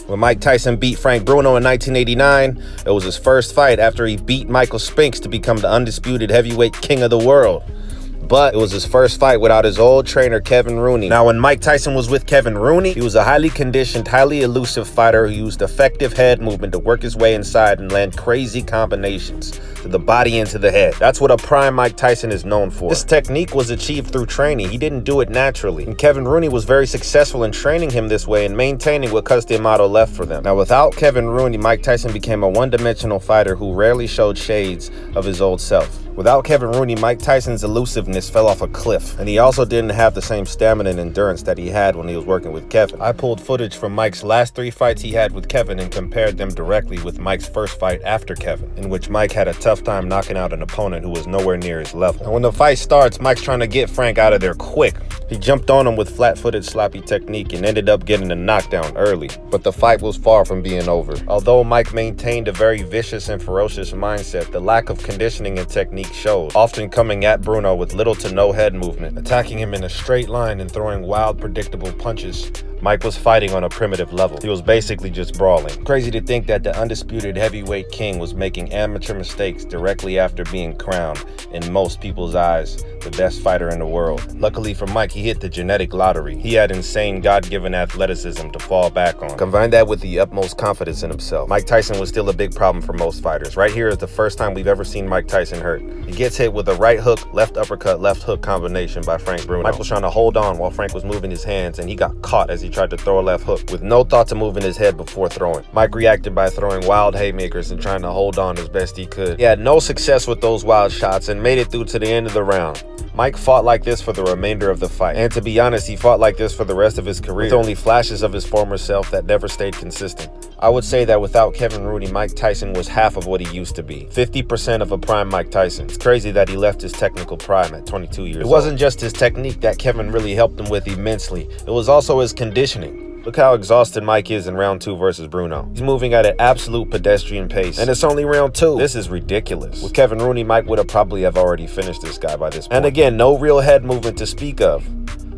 When Mike Tyson beat Frank Bruno in 1989, it was his first fight after he beat Michael Spinks to become the undisputed heavyweight king of the world. But it was his first fight without his old trainer, Kevin Rooney. Now, when Mike Tyson was with Kevin Rooney, he was a highly conditioned, highly elusive fighter who used effective head movement to work his way inside and land crazy combinations to the body and to the head. That's what a prime Mike Tyson is known for. This technique was achieved through training. He didn't do it naturally. And Kevin Rooney was very successful in training him this way and maintaining what Cus D'Amato left for them. Now, without Kevin Rooney, Mike Tyson became a one-dimensional fighter who rarely showed shades of his old self. Without Kevin Rooney, Mike Tyson's elusiveness fell off a cliff, and he also didn't have the same stamina and endurance that he had when he was working with Kevin. I pulled footage from Mike's last 3 fights he had with Kevin and compared them directly with Mike's first fight after Kevin, in which Mike had a tough time knocking out an opponent who was nowhere near his level. And when the fight starts, Mike's trying to get Frank out of there quick. He jumped on him with flat-footed sloppy technique and ended up getting a knockdown early, but the fight was far from being over. Although Mike maintained a very vicious and ferocious mindset, the lack of conditioning and technique showed, often coming at Bruno with little to no head movement, attacking him in a straight line and throwing wild, predictable punches. Mike was fighting on a primitive level. He was basically just brawling. Crazy to think that the undisputed heavyweight king was making amateur mistakes directly after being crowned, in most people's eyes, the best fighter in the world. Luckily for Mike, he hit the genetic lottery. He had insane God-given athleticism to fall back on. Combine that with the utmost confidence in himself. Mike Tyson was still a big problem for most fighters. Right here is the first time we've ever seen Mike Tyson hurt. He gets hit with a right hook, left uppercut, left hook combination by Frank Bruno. Mike was trying to hold on while Frank was moving his hands, and he got caught as he tried to throw a left hook with no thought to moving his head before throwing. Mike reacted by throwing wild haymakers and trying to hold on as best he could. He had no success with those wild shots and made it through to the end of the round. Mike fought like this for the remainder of the fight, and to be honest, he fought like this for the rest of his career, with only flashes of his former self that never stayed consistent. I would say that without Kevin Rooney, Mike Tyson was half of what he used to be. 50% of a prime Mike Tyson. It's crazy that he left his technical prime at 22 years old. It wasn't just his technique that Kevin really helped him with immensely. It was also his conditioning. Look how exhausted Mike is in round 2 versus Bruno. He's moving at an absolute pedestrian pace, and it's only round 2. This is ridiculous. With Kevin Rooney, Mike would have probably already finished this guy by this point. And again, no real head movement to speak of.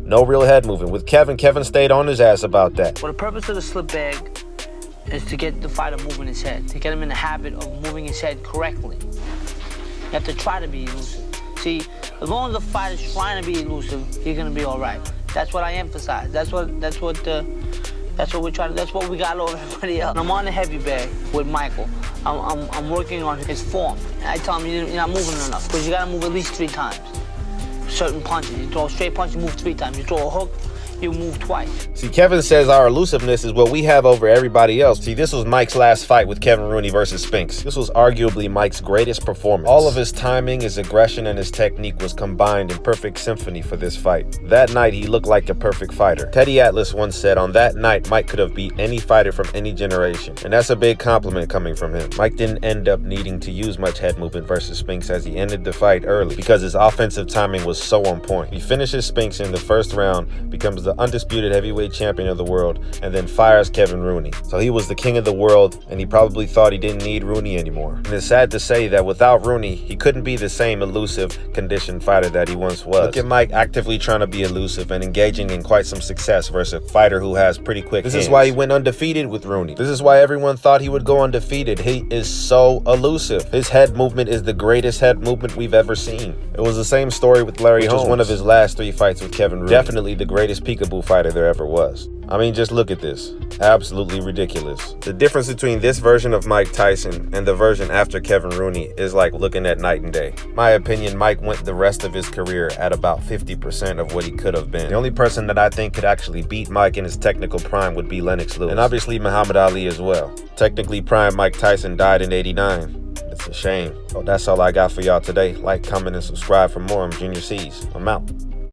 No real head movement. With Kevin stayed on his ass about that. Well, the purpose of the slip bag is to get the fighter moving his head, to get him in the habit of moving his head correctly. You have to try to be elusive. See, as long as the fighter's trying to be elusive, you're gonna be all right. That's what I emphasize. That's what we try to. That's what we got over everybody else. I'm on the heavy bag with Michael. I'm working on his form. And I tell him you're not moving enough because you gotta move at least 3 times. Certain punches. You throw a straight punch, you move 3 times. You throw a hook, you move twice. See, Kevin says our elusiveness is what we have over everybody else. See, this was Mike's last fight with Kevin Rooney versus Spinks. This was arguably Mike's greatest performance. All of his timing, his aggression, and his technique was combined in perfect symphony for this fight. That night, he looked like a perfect fighter. Teddy Atlas once said, on that night, Mike could have beat any fighter from any generation. And that's a big compliment coming from him. Mike didn't end up needing to use much head movement versus Spinks as he ended the fight early because his offensive timing was so on point. He finishes Spinks in the first round, becomes the undisputed heavyweight champion of the world, and then fires Kevin Rooney. So he was the king of the world, and he probably thought he didn't need Rooney anymore. And it's sad to say that without Rooney, he couldn't be the same elusive, conditioned fighter that he once was. Look at Mike actively trying to be elusive and engaging in quite some success versus a fighter who has pretty quick hands. This is why he went undefeated with Rooney. This is why everyone thought he would go undefeated. He is so elusive. His head movement is the greatest head movement we've ever seen. It was the same story with Larry Holmes, which was one of his last 3 fights with Kevin Rooney. Definitely the greatest peekaboo fighter there ever was. I mean, just look at this. Absolutely ridiculous. The difference between this version of Mike Tyson and the version after Kevin Rooney is like looking at night and day. My opinion, Mike went the rest of his career at about 50% of what he could have been. The only person that I think could actually beat Mike in his technical prime would be Lennox Lewis. And obviously Muhammad Ali as well. Technically prime Mike Tyson died in '89. It's a shame. So that's all I got for y'all today. Like, comment, and subscribe for more. I'm Junior C's. I'm out.